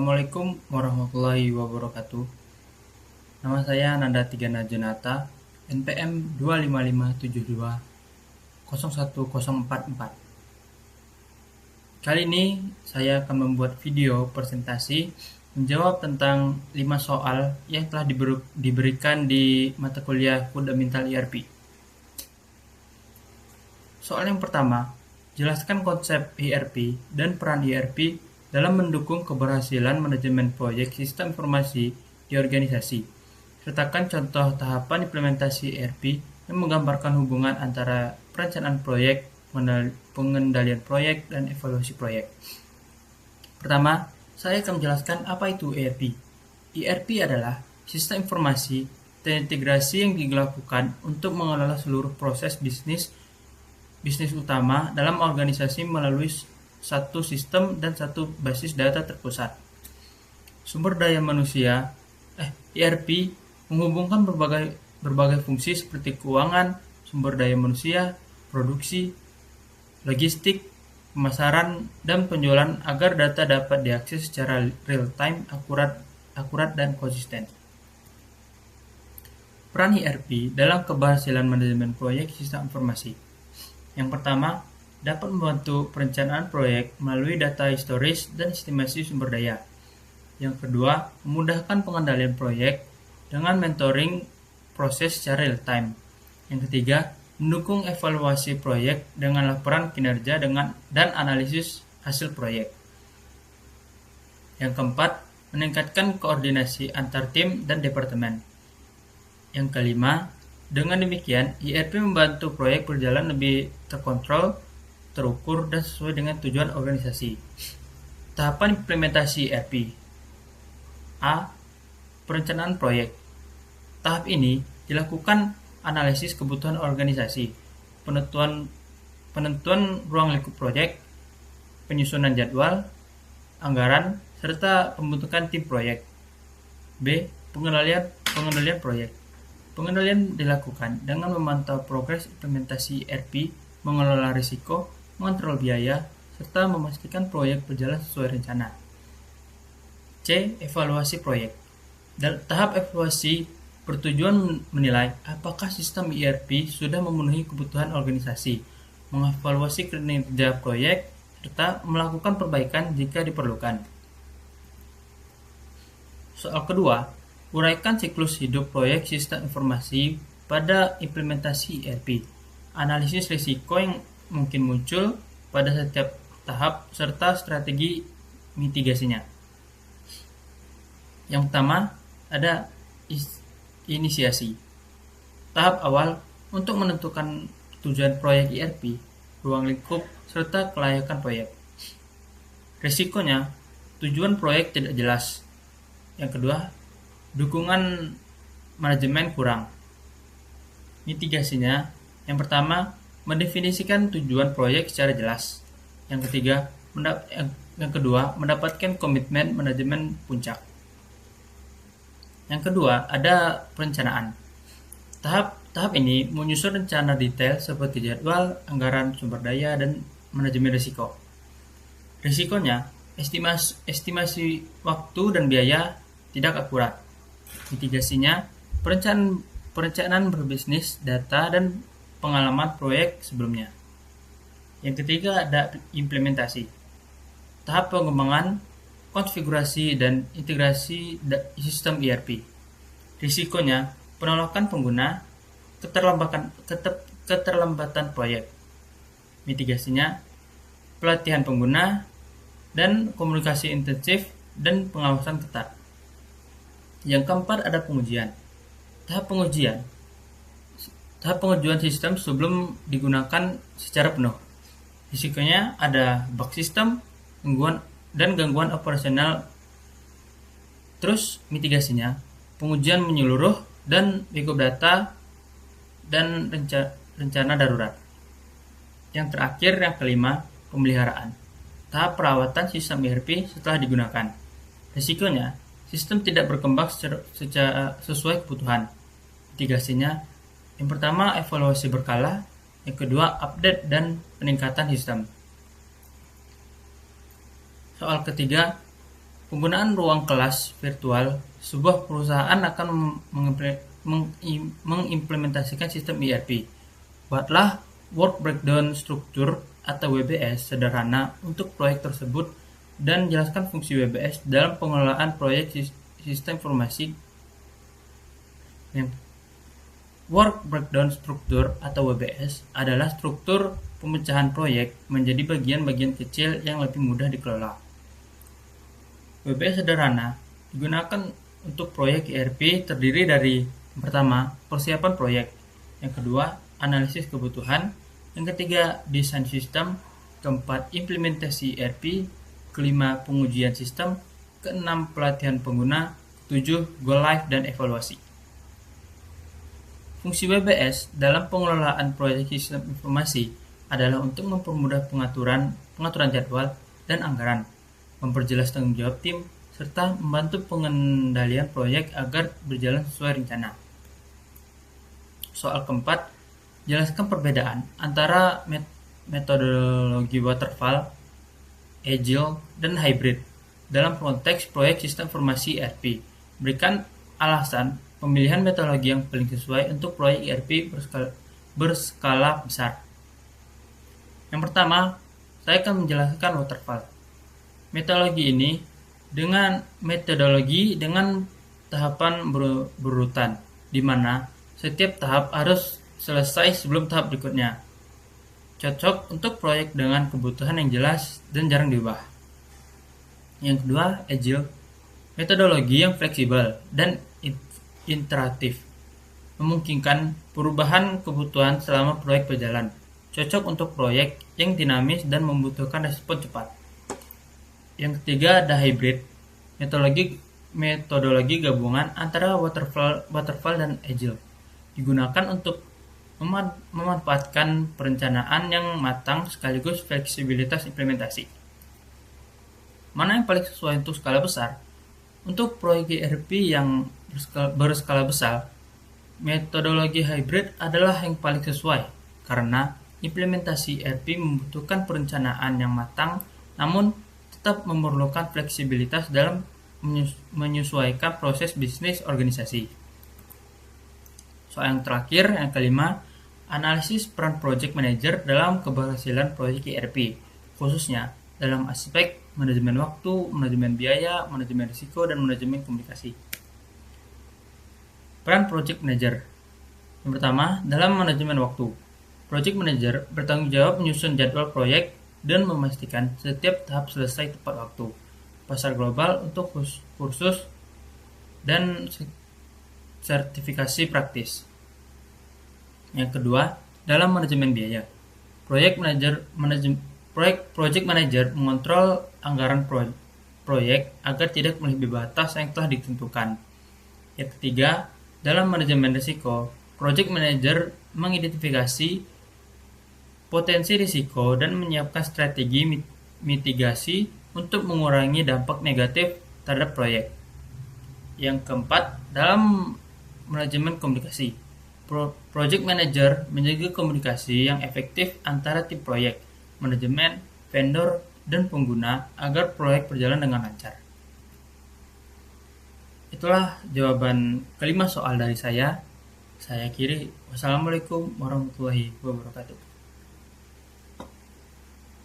Assalamualaikum warahmatullahi wabarakatuh. Nama saya Nanda Tigana Jonata, NPM 25572010044. Kali ini saya akan membuat video presentasi menjawab tentang 5 soal yang telah diberikan di mata kuliah Fundamental ERP. Soal yang pertama, jelaskan konsep ERP dan peran ERP dalam mendukung keberhasilan manajemen proyek sistem informasi di organisasi. Sertakan contoh tahapan implementasi ERP yang menggambarkan hubungan antara perencanaan proyek, pengendalian proyek, dan evaluasi proyek. Pertama, saya akan menjelaskan apa itu ERP. ERP adalah sistem informasi terintegrasi yang dilakukan untuk mengelola seluruh proses bisnis utama dalam organisasi melalui satu sistem dan satu basis data terpusat. Sumber daya manusia, ERP menghubungkan berbagai fungsi seperti keuangan, sumber daya manusia, produksi, logistik, pemasaran, dan penjualan agar data dapat diakses secara real-time, akurat dan konsisten. Peran ERP dalam keberhasilan manajemen proyek sistem informasi. Yang pertama, dapat membantu perencanaan proyek melalui data historis dan estimasi sumber daya. Yang kedua, memudahkan pengendalian proyek dengan mentoring proses secara real-time. Yang ketiga, mendukung evaluasi proyek dengan laporan kinerja dan analisis hasil proyek. Yang keempat, meningkatkan koordinasi antar tim dan departemen. Yang kelima, dengan demikian, ERP membantu proyek berjalan lebih terkontrol, terukur, dan sesuai dengan tujuan organisasi. Tahapan implementasi ERP. A. Perencanaan proyek. Tahap ini dilakukan analisis kebutuhan organisasi, penentuan ruang lingkup proyek, penyusunan jadwal, anggaran, serta pembentukan tim proyek. B. Pengendalian proyek. Pengendalian dilakukan dengan memantau progres implementasi ERP, mengelola risiko, mengontrol biaya, serta memastikan proyek berjalan sesuai rencana. C. Evaluasi proyek. Tahap evaluasi bertujuan menilai apakah sistem ERP sudah memenuhi kebutuhan organisasi, mengevaluasi kinerja proyek, serta melakukan perbaikan jika diperlukan. Soal kedua, uraikan siklus hidup proyek sistem informasi pada implementasi ERP. Analisis risiko yang mungkin muncul pada setiap tahap serta strategi mitigasinya. Yang pertama, ada inisiasi. Tahap awal untuk menentukan tujuan proyek ERP, ruang lingkup, serta kelayakan proyek. Risikonya, tujuan proyek tidak jelas. Yang kedua, dukungan manajemen kurang. Mitigasinya, yang pertama, mendefinisikan tujuan proyek secara jelas. Yang kedua, mendapatkan komitmen manajemen puncak. Yang kedua, ada perencanaan. Tahap ini menyusun rencana detail seperti jadwal, anggaran, sumber daya, dan manajemen risiko. Risikonya, estimasi waktu dan biaya tidak akurat. Mitigasinya, perencanaan berbisnis, data, dan pengalaman proyek sebelumnya. Yang ketiga, ada implementasi. Tahap pengembangan, konfigurasi, dan integrasi sistem ERP. Risikonya, penolakan pengguna, keterlambatan proyek. Mitigasinya, pelatihan pengguna, dan komunikasi intensif dan pengawasan ketat. Yang keempat, ada pengujian. Tahap pengujian sistem sebelum digunakan secara penuh. Risikonya ada bug sistem, gangguan operasional. Terus mitigasinya, pengujian menyeluruh dan backup data dan rencana darurat. Yang terakhir, yang kelima, pemeliharaan. Tahap perawatan sistem ERP setelah digunakan. Risikonya, sistem tidak berkembang secara sesuai kebutuhan. Mitigasinya, yang pertama, evaluasi berkala. Yang kedua, update dan peningkatan sistem. Soal ketiga, Penggunaan ruang kelas virtual, sebuah perusahaan akan mengimplementasikan sistem ERP. Buatlah Work Breakdown Structure atau WBS sederhana untuk proyek tersebut dan jelaskan fungsi WBS dalam pengelolaan proyek sistem informasi. Work Breakdown Structure atau WBS adalah struktur pemecahan proyek menjadi bagian-bagian kecil yang lebih mudah dikelola. WBS sederhana digunakan untuk proyek ERP terdiri dari yang pertama, persiapan proyek, yang kedua, analisis kebutuhan, yang ketiga, desain sistem, keempat, implementasi ERP, kelima, pengujian sistem, keenam, pelatihan pengguna, ketujuh, go live dan evaluasi. Fungsi WBS dalam pengelolaan proyek sistem informasi adalah untuk mempermudah pengaturan jadwal dan anggaran, memperjelas tanggung jawab tim, serta membantu pengendalian proyek agar berjalan sesuai rencana. Soal keempat, jelaskan perbedaan antara metodologi waterfall, agile, dan hybrid dalam konteks proyek sistem informasi ERP. Berikan alasan pemilihan metodologi yang paling sesuai untuk proyek ERP berskala besar. Yang pertama, saya akan menjelaskan waterfall. Metodologi dengan tahapan berurutan, di mana setiap tahap harus selesai sebelum tahap berikutnya. Cocok untuk proyek dengan kebutuhan yang jelas dan jarang diubah. Yang kedua, agile. Metodologi yang fleksibel dan iteratif, memungkinkan perubahan kebutuhan selama proyek berjalan. Cocok untuk proyek yang dinamis dan membutuhkan respon cepat. Yang ketiga, ada hybrid. Metodologi gabungan antara waterfall dan agile, digunakan untuk memanfaatkan perencanaan yang matang sekaligus fleksibilitas implementasi. Mana yang paling sesuai untuk skala besar? Untuk proyek ERP yang berskala besar, metodologi hybrid adalah yang paling sesuai karena implementasi ERP membutuhkan perencanaan yang matang namun tetap memerlukan fleksibilitas dalam menyesuaikan proses bisnis organisasi. Soal yang terakhir, yang kelima, analisis peran project manager dalam keberhasilan proyek ERP, khususnya dalam aspek manajemen waktu, manajemen biaya, manajemen risiko, dan manajemen komunikasi. Peran project manager. Yang pertama, dalam manajemen waktu. Project manager bertanggung jawab menyusun jadwal proyek dan memastikan setiap tahap selesai tepat waktu. Pasar global untuk kursus dan sertifikasi praktis. Yang kedua, dalam manajemen biaya. Project manager mengontrol anggaran proyek agar tidak melebihi batas yang telah ditentukan. Yang ketiga, dalam manajemen risiko, project manager mengidentifikasi potensi risiko dan menyiapkan strategi mitigasi untuk mengurangi dampak negatif terhadap proyek. Yang keempat, dalam manajemen komunikasi, project manager menjaga komunikasi yang efektif antara tim proyek, manajemen, vendor, dan pengguna agar proyek berjalan dengan lancar. Itulah jawaban kelima soal dari saya. Saya akhiri. Wassalamualaikum warahmatullahi wabarakatuh.